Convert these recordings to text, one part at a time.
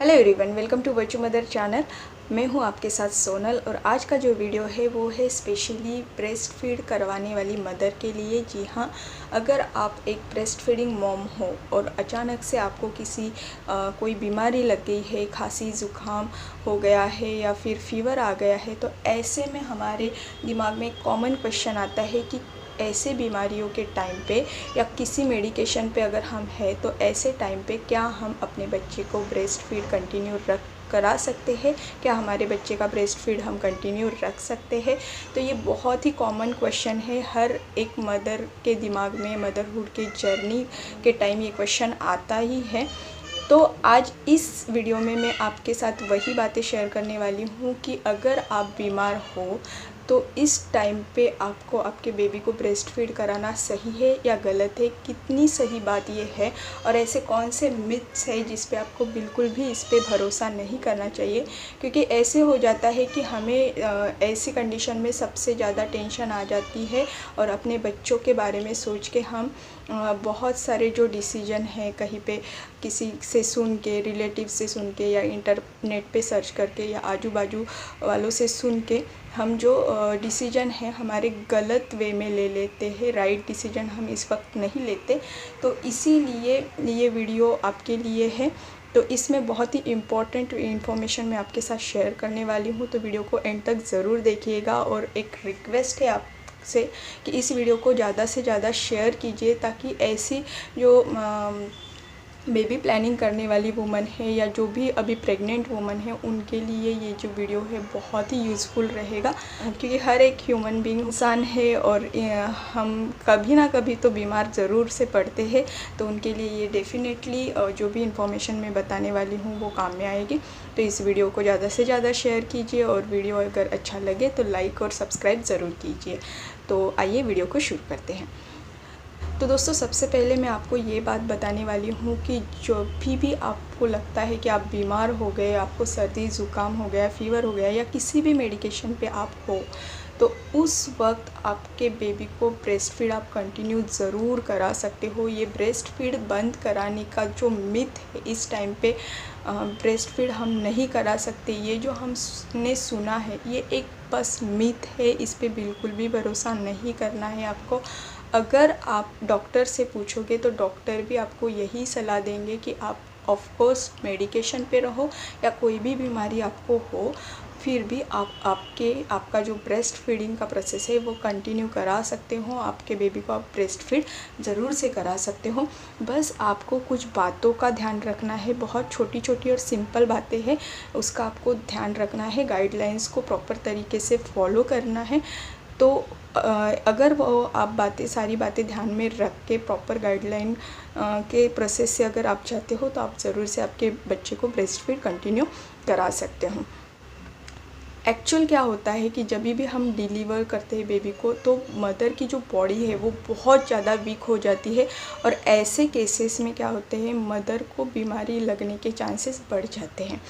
Hello everyone, welcome to virtue mother channel. मैं हूं आपके साथ सोनल और आज का जो वीडियो है वो है स्पेशली ब्रेस्ट फीड करवाने वाली मदर के लिए। जी हां, अगर आप एक ब्रेस्ट फीडिंग मॉम हो और अचानक से आपको कोई बीमारी लग गई है, खांसी ज़ुकाम हो गया है या फिर फीवर आ गया है, तो ऐसे में हमारे दिमाग में एक कॉमन क्वेश्चन आता है कि ऐसे बीमारियों के टाइम पे या किसी मेडिकेशन पे अगर हम हैं तो ऐसे टाइम पे क्या हम अपने बच्चे को ब्रेस्ट फीड कंटिन्यू करा सकते हैं, क्या हमारे बच्चे का ब्रेस्ट फीड हम कंटिन्यू रख सकते हैं। तो ये बहुत ही कॉमन क्वेश्चन है, हर एक मदर के दिमाग में मदरहुड के जर्नी के टाइम ये क्वेश्चन आता ही है। तो आज इस वीडियो में मैं आपके साथ वही बातें शेयर करने वाली हूँ कि अगर आप बीमार हो तो इस टाइम पे आपको आपके बेबी को ब्रेस्ट फीड कराना सही है या गलत है, कितनी सही बात ये है और ऐसे कौन से मिथ्स है जिस पे आपको बिल्कुल भी इस पे भरोसा नहीं करना चाहिए। क्योंकि ऐसे हो जाता है कि हमें ऐसी कंडीशन में सबसे ज़्यादा टेंशन आ जाती है और अपने बच्चों के बारे में सोच के हम बहुत सारे जो डिसीजन हैं कहीं पे किसी से सुन के, रिलेटिव से सुन के या इंटरनेट पे सर्च करके या आजू बाजू वालों से सुन के हम जो डिसीजन है हमारे गलत वे में ले लेते हैं, राइट डिसीजन हम इस वक्त नहीं लेते। तो इसीलिए ये वीडियो आपके लिए है। तो इसमें बहुत ही इम्पॉर्टेंट इन्फॉर्मेशन मैं आपके साथ शेयर करने वाली हूँ, तो वीडियो को एंड तक ज़रूर देखिएगा। और एक रिक्वेस्ट है आपसे कि इस वीडियो को ज़्यादा से ज़्यादा शेयर कीजिए ताकि ऐसी जो बेबी प्लानिंग करने वाली वुमन है या जो भी अभी प्रेग्नेंट वुमन है उनके लिए ये जो वीडियो है बहुत ही यूज़फुल रहेगा। क्योंकि हर एक ह्यूमन बीइंग इंसान है और हम कभी ना कभी तो बीमार ज़रूर से पड़ते हैं, तो उनके लिए ये डेफिनेटली जो भी इंफॉर्मेशन मैं बताने वाली हूँ वो काम में आएगी। तो इस वीडियो को ज़्यादा से ज़्यादा शेयर कीजिए और वीडियो अगर अच्छा लगे तो लाइक और सब्सक्राइब ज़रूर कीजिए। तो आइए वीडियो को शुरू करते हैं। तो दोस्तों, सबसे पहले मैं आपको ये बात बताने वाली हूँ कि जो भी आपको लगता है कि आप बीमार हो गए, आपको सर्दी ज़ुकाम हो गया, फ़ीवर हो गया या किसी भी मेडिकेशन पे आप हो, तो उस वक्त आपके बेबी को ब्रेस्ट फीड आप कंटिन्यू ज़रूर करा सकते हो। ये ब्रेस्ट फीड बंद कराने का जो मिथ है, इस टाइम पे ब्रेस्ट फीड हम नहीं करा सकते, ये जो हमने सुना है ये एक बस मिथ है। इस पे बिल्कुल भी भरोसा नहीं करना है आपको। अगर आप डॉक्टर से पूछोगे तो डॉक्टर भी आपको यही सलाह देंगे कि आप ऑफ कोर्स मेडिकेशन पे रहो या कोई भी बीमारी आपको हो, फिर भी आपका जो ब्रेस्ट फीडिंग का प्रोसेस है वो कंटिन्यू करा सकते हो। आपके बेबी को आप ब्रेस्ट फीड ज़रूर से करा सकते हो। बस आपको कुछ बातों का ध्यान रखना है, बहुत छोटी छोटी और सिंपल बातें हैं, उसका आपको ध्यान रखना है, गाइडलाइंस को प्रॉपर तरीके से फॉलो करना है। तो अगर वो आप सारी बातें ध्यान में रख के प्रॉपर गाइडलाइन के प्रोसेस से अगर आप चाहते हो तो आप ज़रूर से आपके बच्चे को ब्रेस्ट फीड कंटिन्यू करा सकते हो। एक्चुअल क्या होता है कि जब भी हम डिलीवर करते हैं बेबी को तो मदर की जो बॉडी है वो बहुत ज़्यादा वीक हो जाती है और ऐसे केसेस में क्या होते हैं, मदर को बीमारी लगने के चांसेस बढ़ जाते हैं।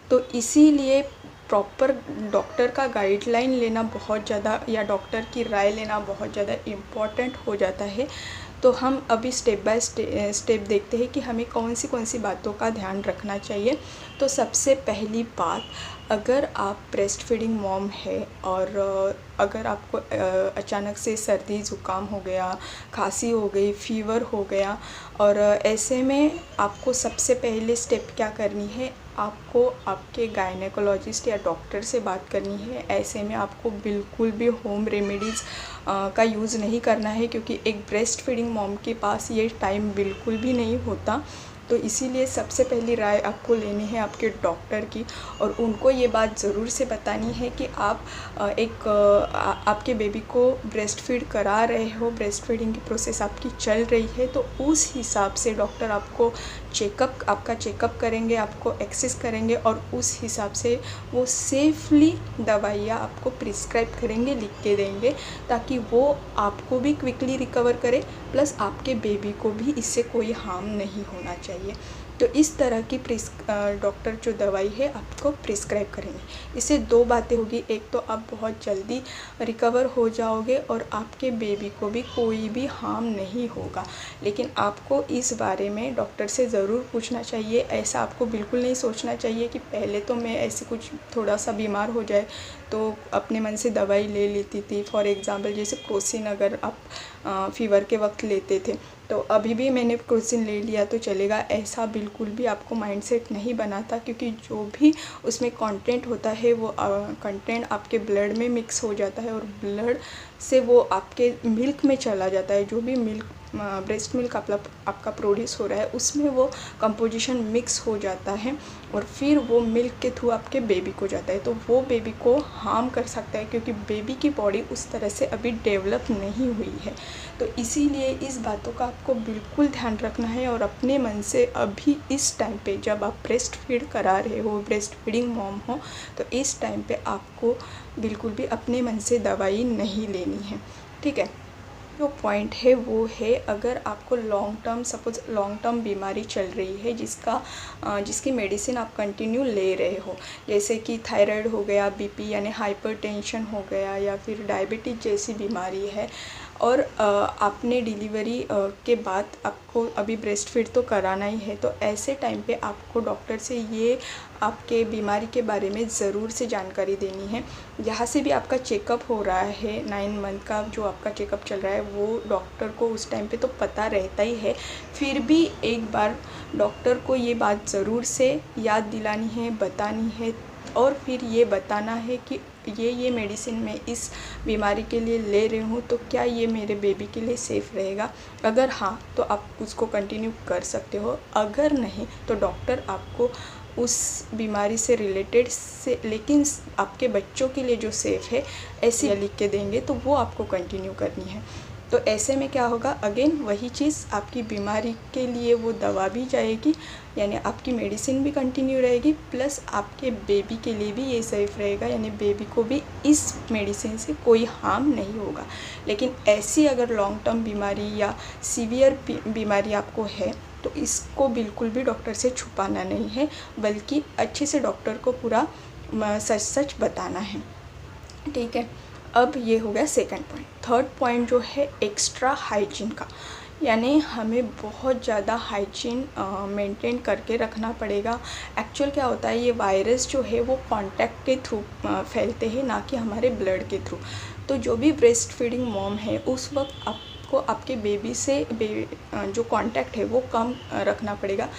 तो इसीलिए प्रॉपर डॉक्टर का गाइडलाइन लेना बहुत ज़्यादा या डॉक्टर की राय लेना बहुत ज़्यादा इम्पॉर्टेंट हो जाता है। तो हम अभी स्टेप बाय स्टेप देखते हैं कि हमें कौन सी बातों का ध्यान रखना चाहिए। तो सबसे पहली बात, अगर आप ब्रेस्ट फीडिंग मॉम है और अगर आपको अचानक से सर्दी ज़ुकाम हो गया, खांसी हो गई, फ़ीवर हो गया और ऐसे में आपको सबसे पहले स्टेप क्या करनी है, आपको आपके गायनेकोलॉजिस्ट या डॉक्टर से बात करनी है। ऐसे में आपको बिल्कुल भी होम रेमेडीज़ का यूज़ नहीं करना है क्योंकि एक ब्रेस्ट फीडिंग मॉम के पास ये टाइम बिल्कुल भी नहीं होता। तो इसीलिए सबसे पहली राय आपको लेनी है आपके डॉक्टर की और उनको ये बात ज़रूर से बतानी है कि आप आपके बेबी को ब्रेस्ट फीड करा रहे हो, ब्रेस्ट फीडिंग की प्रोसेस आपकी चल रही है। तो उस हिसाब से डॉक्टर आपको आपका चेकअप करेंगे, आपको एक्सेस करेंगे और उस हिसाब से वो सेफली दवाइयाँ आपको प्रिस्क्राइब करेंगे, लिख के देंगे, ताकि वो आपको भी क्विकली रिकवर करे प्लस आपके बेबी को भी इससे कोई हार्म नहीं होना चाहिए। तो इस तरह की डॉक्टर जो दवाई है आपको प्रिस्क्राइब करेंगे। इससे 2 बातें होगी, एक तो आप बहुत जल्दी रिकवर हो जाओगे और आपके बेबी को भी कोई भी हार्म नहीं होगा। लेकिन आपको इस बारे में डॉक्टर से ज़रूर पूछना चाहिए। ऐसा आपको बिल्कुल नहीं सोचना चाहिए कि पहले तो मैं ऐसे कुछ थोड़ा सा बीमार हो जाए तो अपने मन से दवाई ले लेती थी। फॉर एग्ज़ाम्पल जैसे क्रोसिन अगर आप फ़ीवर के वक्त लेते थे तो अभी भी मैंने क्रोसिन ले लिया तो चलेगा, ऐसा बिल्कुल भी आपको माइंडसेट नहीं बनाता। क्योंकि जो भी उसमें कंटेंट होता है वो कंटेंट आपके ब्लड में मिक्स हो जाता है और ब्लड से वो आपके मिल्क में चला जाता है। जो भी मिल्क ब्रेस्ट मिल्क आपका प्रोड्यूस हो रहा है उसमें वो कंपोजिशन मिक्स हो जाता है और फिर वो मिल्क के थ्रू आपके बेबी को जाता है, तो वो बेबी को हार्म कर सकता है क्योंकि बेबी की बॉडी उस तरह से अभी डेवलप नहीं हुई है। तो इसीलिए इस बातों का आपको बिल्कुल ध्यान रखना है और अपने मन से अभी इस टाइम पे जब आप ब्रेस्ट फीड करा रहे हो, ब्रेस्ट फीडिंग मॉम हो, तो इस टाइम पे आपको बिल्कुल भी अपने मन से दवाई नहीं लेनी है, ठीक है। जो पॉइंट है वो है, अगर आपको लॉन्ग टर्म बीमारी चल रही है जिसकी मेडिसिन आप कंटिन्यू ले रहे हो, जैसे कि थायराइड हो गया, बीपी यानी हाइपरटेंशन हो गया, या फिर डायबिटीज़ जैसी बीमारी है और आपने डिलीवरी के बाद आपको अभी ब्रेस्ट फीड तो कराना ही है, तो ऐसे टाइम पे आपको डॉक्टर से ये आपके बीमारी के बारे में ज़रूर से जानकारी देनी है। जहाँ से भी आपका चेकअप हो रहा है, 9 मंथ का जो आपका चेकअप चल रहा है, वो डॉक्टर को उस टाइम पे तो पता रहता ही है। फिर भी एक बार डॉक्टर को ये बात ज़रूर से याद दिलानी है, बतानी है और फिर ये बताना है कि ये मेडिसिन मैं इस बीमारी के लिए ले रही हूँ, तो क्या ये मेरे बेबी के लिए सेफ़ रहेगा। अगर हाँ तो आप उसको कंटिन्यू कर सकते हो, अगर नहीं तो डॉक्टर आपको उस बीमारी से रिलेटेड लेकिन आपके बच्चों के लिए जो सेफ़ है ऐसे लिख के देंगे, तो वो आपको कंटिन्यू करनी है। तो ऐसे में क्या होगा, अगेन वही चीज़, आपकी बीमारी के लिए वो दवा भी जाएगी, यानी आपकी मेडिसिन भी कंटिन्यू रहेगी, प्लस आपके बेबी के लिए भी ये सेफ़ रहेगा, यानी बेबी को भी इस मेडिसिन से कोई हार्म नहीं होगा। लेकिन ऐसी अगर लॉन्ग टर्म बीमारी या सीवियर बीमारी आपको है तो इसको बिल्कुल भी डॉक्टर से छुपाना नहीं है, बल्कि अच्छे से डॉक्टर को पूरा सच बताना है, ठीक है। अब ये हो गया सेकंड पॉइंट। थर्ड पॉइंट जो है एक्स्ट्रा हाइजीन का, यानी हमें बहुत ज़्यादा हाइजीन मेंटेन करके रखना पड़ेगा। एक्चुअल क्या होता है, ये वायरस जो है वो कांटेक्ट के थ्रू फैलते हैं, ना कि हमारे ब्लड के थ्रू। तो जो भी ब्रेस्ट फीडिंग मॉम है उस वक्त आपको आपके बेबी से जो कांटेक्ट है वो कम रखना पड़ेगा।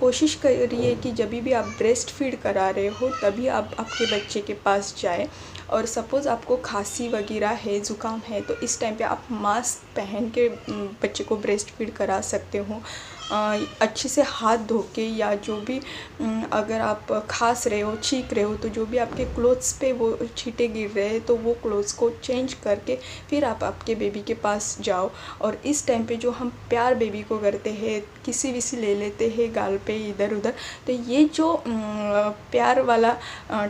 कोशिश करिए कि जब भी आप ब्रेस्ट फीड करा रहे हो तभी आप आपके बच्चे के पास जाए, और सपोज़ आपको खांसी वगैरह है, ज़ुकाम है, तो इस टाइम पे आप मास्क पहन के बच्चे को ब्रेस्ट फीड करा सकते हो। अच्छे से हाथ धो के, या जो भी अगर आप खांस रहे हो, छींक रहे हो, तो जो भी आपके क्लोथ्स पे वो छींटे गिर रहे हैं तो वो क्लोथ्स को चेंज करके फिर आप आपके बेबी के पास जाओ। और इस टाइम पे जो हम प्यार बेबी को करते हैं, किसी विसी ले लेते हैं गाल पे इधर उधर, तो ये जो प्यार वाला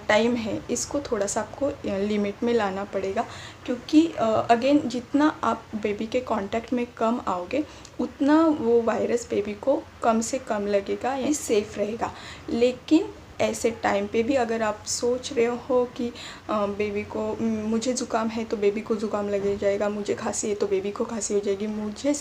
टाइम है इसको थोड़ा सा आपको लिमिट में लाना पड़ेगा। क्योंकि अगेन जितना आप बेबी के कांटेक्ट में कम आओगे उतना वो वायरस बेबी को कम से कम लगेगा, या सेफ़ रहेगा। लेकिन ऐसे टाइम पे भी अगर आप सोच रहे हो कि बेबी को मुझे ज़ुकाम है तो बेबी को ज़ुकाम लग जाएगा, मुझे खांसी है तो बेबी को खांसी हो जाएगी, मुझे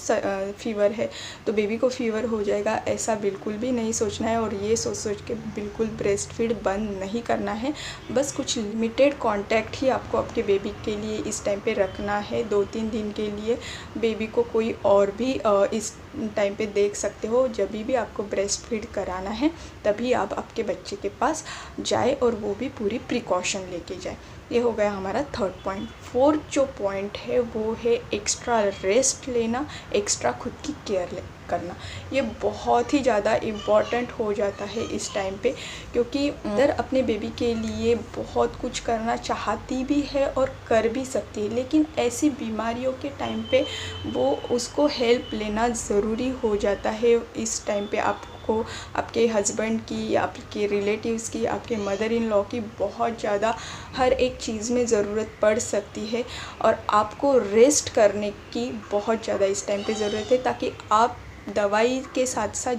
फ़ीवर है तो बेबी को फ़ीवर हो जाएगा, ऐसा बिल्कुल भी नहीं सोचना है। और ये सोच के बिल्कुल ब्रेस्ट फीड बंद नहीं करना है। बस कुछ लिमिटेड कांटेक्ट ही आपको आपके बेबी के लिए इस टाइम पे रखना है। 2-3 दिन के लिए बेबी को कोई और भी इस टाइम पे देख सकते हो। जब भी आपको ब्रेस्ट फीड कराना है तभी आप आपके बच्चे के पास जाए, और वो भी पूरी प्रिकॉशन लेके जाए। ये हो गया हमारा थर्ड पॉइंट। फोर्थ जो पॉइंट है वो है एक्स्ट्रा रेस्ट लेना, एक्स्ट्रा खुद की केयर करना। ये बहुत ही ज़्यादा इम्पॉर्टेंट हो जाता है इस टाइम पे, क्योंकि मदर अपने बेबी के लिए बहुत कुछ करना चाहती भी है और कर भी सकती है, लेकिन ऐसी बीमारियों के टाइम पे वो उसको हेल्प लेना ज़रूरी हो जाता है। इस टाइम पे आपको आपके हस्बैंड की, या आपके रिलेटिव्स की, आपके मदर इन लॉ की बहुत ज़्यादा हर एक चीज़ में ज़रूरत पड़ सकती है, और आपको रेस्ट करने की बहुत ज़्यादा इस टाइम पे ज़रूरत है, ताकि आप दवाई के साथ साथ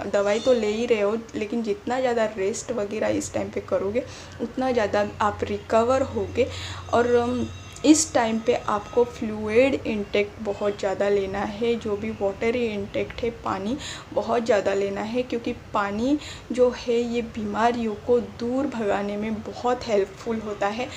दवाई तो ले ही रहे हो, लेकिन जितना ज़्यादा रेस्ट वगैरह इस टाइम पे करोगे उतना ज़्यादा आप रिकवर होगे। और इस टाइम पे आपको फ्लूइड इंटेक बहुत ज़्यादा लेना है, जो भी वाटर इंटेक है पानी बहुत ज़्यादा लेना है, क्योंकि पानी जो है ये बीमारियों को दूर भगाने में बहुत हेल्पफुल होता है।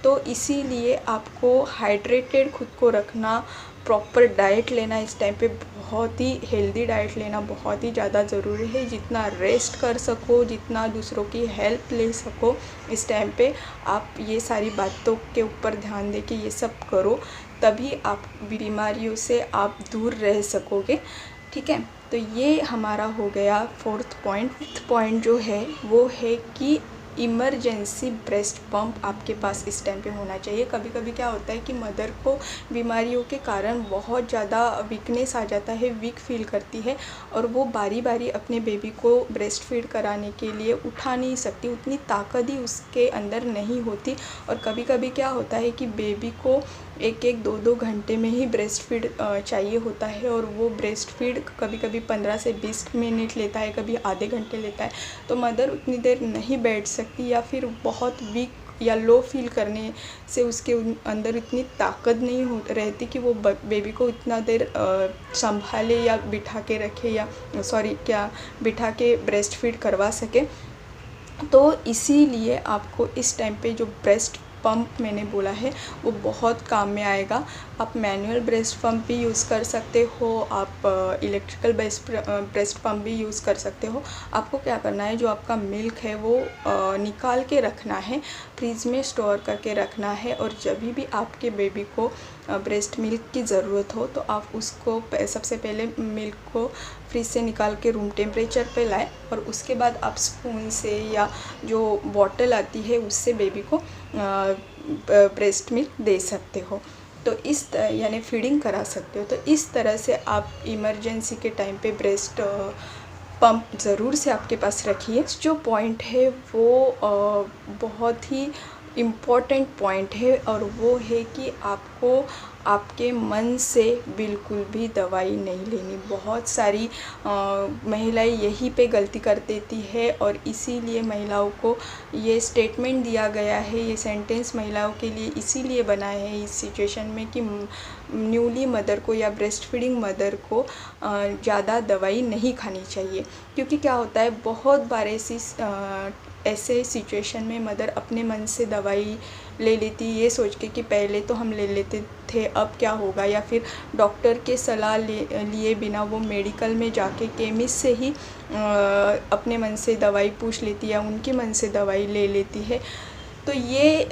तो इसीलिए आपको हाइड्रेटेड खुद को रखना, प्रॉपर डाइट लेना, इस टाइम पे बहुत ही हेल्दी डाइट लेना बहुत ही ज़्यादा ज़रूरी है। जितना रेस्ट कर सको, जितना दूसरों की हेल्प ले सको इस टाइम पे आप ये सारी बातों के ऊपर ध्यान दे के ये सब करो, तभी आप बीमारियों से आप दूर रह सकोगे। ठीक है, तो ये हमारा हो गया 4th पॉइंट। 5th पॉइंट जो है वो है कि इमरजेंसी ब्रेस्ट पंप आपके पास इस टाइम पे होना चाहिए। कभी कभी क्या होता है कि मदर को बीमारियों के कारण बहुत ज़्यादा वीकनेस आ जाता है, वीक फील करती है, और वो बारी बारी अपने बेबी को ब्रेस्ट फीड कराने के लिए उठा नहीं सकती, उतनी ताकत ही उसके अंदर नहीं होती। और कभी कभी क्या होता है कि बेबी को 1-1, 2-2 घंटे में ही ब्रेस्ट फीड चाहिए होता है, और वो ब्रेस्ट फीड कभी कभी 15 से 20 मिनट लेता है, कभी आधे घंटे लेता है। तो मदर उतनी देर नहीं बैठ सकती, या फिर बहुत वीक या लो फील करने से उसके अंदर इतनी ताकत नहीं हो रहती कि वो बेबी को इतना देर संभाले या बिठा के रखे, या बिठा के ब्रेस्ट फीड करवा सके। तो इसीलिए आपको इस टाइम पे जो ब्रेस्ट पंप मैंने बोला है वो बहुत काम में आएगा। आप मैनुअल ब्रेस्ट पंप भी यूज़ कर सकते हो, आप इलेक्ट्रिकल ब्रेस्ट पंप भी यूज़ कर सकते हो। आपको क्या करना है, जो आपका मिल्क है वो निकाल के रखना है, फ्रिज में स्टोर करके रखना है, और जब भी आपके बेबी को ब्रेस्ट मिल्क की ज़रूरत हो तो आप उसको सबसे पहले मिल्क को फ्रिज से निकाल के रूम टेम्परेचर पे लाएं, और उसके बाद आप स्पून से या जो बॉटल आती है उससे बेबी को ब्रेस्ट मिल्क दे सकते हो। तो यानी फीडिंग करा सकते हो। तो इस तरह से आप इमरजेंसी के टाइम पे ब्रेस्ट पंप ज़रूर से आपके पास रखिए। जो पॉइंट है वो बहुत ही इम्पॉर्टेंट पॉइंट है, और वो है कि आपको आपके मन से बिल्कुल भी दवाई नहीं लेनी। बहुत सारी महिलाएं यहीं पे गलती कर देती है, और इसीलिए महिलाओं को ये स्टेटमेंट दिया गया है, ये सेंटेंस महिलाओं के लिए इसीलिए बना है इस सिचुएशन में कि न्यूली मदर को या ब्रेस्ट फीडिंग मदर को ज़्यादा दवाई नहीं खानी चाहिए। क्योंकि क्या होता है, बहुत बार ऐसे सिचुएशन में मदर अपने मन से दवाई ले लेती, ये सोच के कि पहले तो हम ले लेते थे, अब क्या होगा, या फिर डॉक्टर के सलाह लिए बिना वो मेडिकल में जाके केमिस्ट से ही अपने मन से दवाई पूछ लेती है, या उनके मन से दवाई ले लेती है। तो ये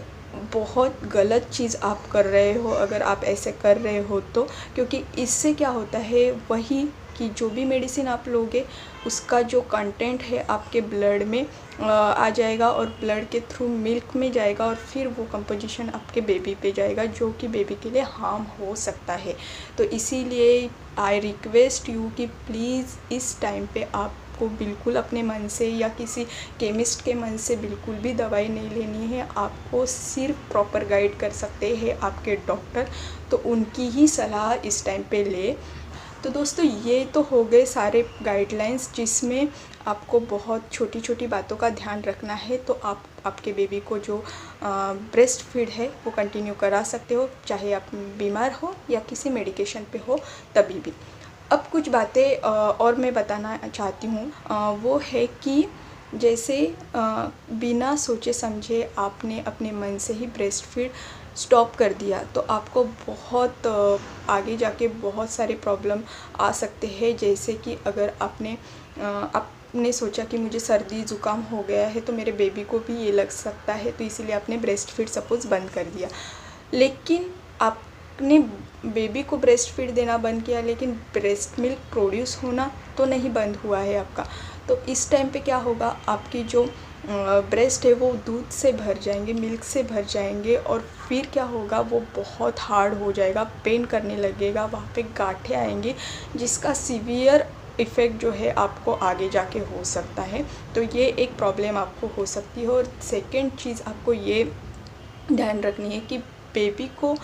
बहुत गलत चीज़ आप कर रहे हो अगर आप ऐसे कर रहे हो तो, क्योंकि इससे क्या होता है वही कि जो भी मेडिसिन आप लोगे उसका जो कंटेंट है आपके ब्लड में आ जाएगा, और ब्लड के थ्रू मिल्क में जाएगा, और फिर वो कंपोजिशन आपके बेबी पे जाएगा, जो कि बेबी के लिए हार्म हो सकता है। तो इसीलिए आई रिक्वेस्ट यू कि प्लीज़ इस टाइम पे आपको बिल्कुल अपने मन से या किसी केमिस्ट के मन से बिल्कुल भी दवाई नहीं लेनी है। आपको सिर्फ प्रॉपर गाइड कर सकते हैं आपके डॉक्टर, तो उनकी ही सलाह इस टाइम पे ले। तो दोस्तों ये तो हो गए सारे गाइडलाइंस जिसमें आपको बहुत छोटी छोटी बातों का ध्यान रखना है। तो आप आपके बेबी को जो ब्रेस्ट फीड है वो कंटिन्यू करा सकते हो, चाहे आप बीमार हो या किसी मेडिकेशन पे हो तभी भी। अब कुछ बातें और मैं बताना चाहती हूँ, वो है कि जैसे बिना सोचे समझे आपने अपने मन से ही ब्रेस्ट फीड स्टॉप कर दिया तो आपको बहुत आगे जाके बहुत सारे प्रॉब्लम आ सकते हैं। जैसे कि अगर आपने सोचा कि मुझे सर्दी ज़ुकाम हो गया है तो मेरे बेबी को भी ये लग सकता है, तो इसीलिए आपने ब्रेस्ट फीड सपोज़ बंद कर दिया, लेकिन आपने बेबी को ब्रेस्ट फीड देना बंद किया, लेकिन ब्रेस्ट मिल्क प्रोड्यूस होना तो नहीं बंद हुआ है आपका। तो इस टाइम पे क्या होगा, आपकी जो ब्रेस्ट है वो दूध से भर जाएंगे, मिल्क से भर जाएंगे, और फिर क्या होगा, वो बहुत हार्ड हो जाएगा, पेन करने लगेगा, वहाँ पे गांठें आएंगी, जिसका सीवियर इफ़ेक्ट जो है आपको आगे जाके हो सकता है। तो ये एक प्रॉब्लम आपको हो सकती है। और सेकेंड चीज़ आपको ये ध्यान रखनी है कि बेबी को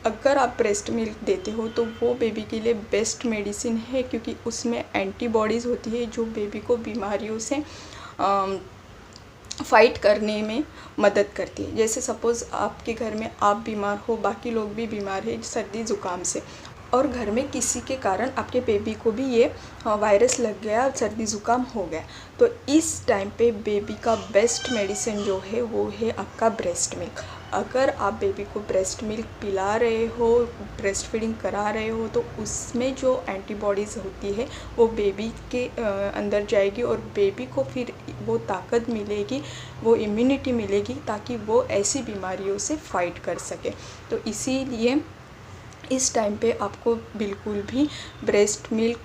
अगर आप ब्रेस्ट मिल्क देते हो तो वो बेबी के लिए बेस्ट मेडिसिन है, क्योंकि उसमें एंटीबॉडीज़ होती है जो बेबी को बीमारियों से फ़ाइट करने में मदद करती है। जैसे सपोज़ आपके घर में आप बीमार हो, बाकी लोग भी बीमार है सर्दी ज़ुकाम से, और घर में किसी के कारण आपके बेबी को भी ये वायरस लग गया, सर्दी ज़ुकाम हो गया, तो इस टाइम पे बेबी का बेस्ट मेडिसिन जो है वो है आपका ब्रेस्ट मिल्क। अगर आप बेबी को ब्रेस्ट मिल्क पिला रहे हो, ब्रेस्ट फीडिंग करा रहे हो, तो उसमें जो एंटीबॉडीज़ होती है वो बेबी के अंदर जाएगी और बेबी को फिर वो ताकत मिलेगी, वो इम्यूनिटी मिलेगी, ताकि वो ऐसी बीमारियों से फ़ाइट कर सके। तो इसीलिए इस टाइम पे आपको बिल्कुल भी ब्रेस्ट मिल्क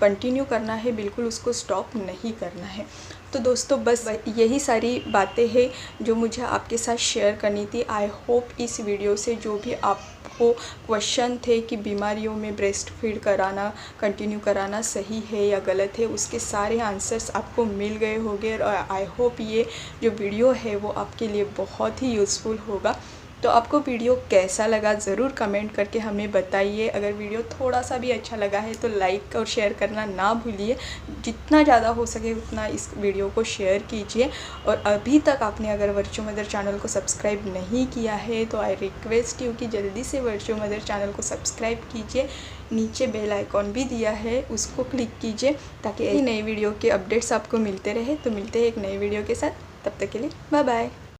कंटिन्यू करना है, बिल्कुल उसको स्टॉप नहीं करना है। तो दोस्तों बस यही सारी बातें हैं जो मुझे आपके साथ शेयर करनी थी। आई होप इस वीडियो से जो भी आपको क्वेश्चन थे कि बीमारियों में ब्रेस्ट फीड कराना कंटिन्यू कराना सही है या गलत है, उसके सारे आंसर्स आपको मिल गए होंगे, और आई होप ये जो वीडियो है वो आपके लिए बहुत ही यूज़फुल होगा। तो आपको वीडियो कैसा लगा ज़रूर कमेंट करके हमें बताइए। अगर वीडियो थोड़ा सा भी अच्छा लगा है तो लाइक और शेयर करना ना भूलिए। जितना ज़्यादा हो सके उतना इस वीडियो को शेयर कीजिए। और अभी तक आपने अगर वर्चू मदर चैनल को सब्सक्राइब नहीं किया है तो आई रिक्वेस्ट यू कि जल्दी से वर्चू मदर चैनल को सब्सक्राइब कीजिए। नीचे बेल आइकॉन भी दिया है, उसको क्लिक कीजिए ताकि नई वीडियो के अपडेट्स आपको मिलते रहे। तो मिलते हैं एक नई वीडियो के साथ, तब तक के लिए बाय बाय।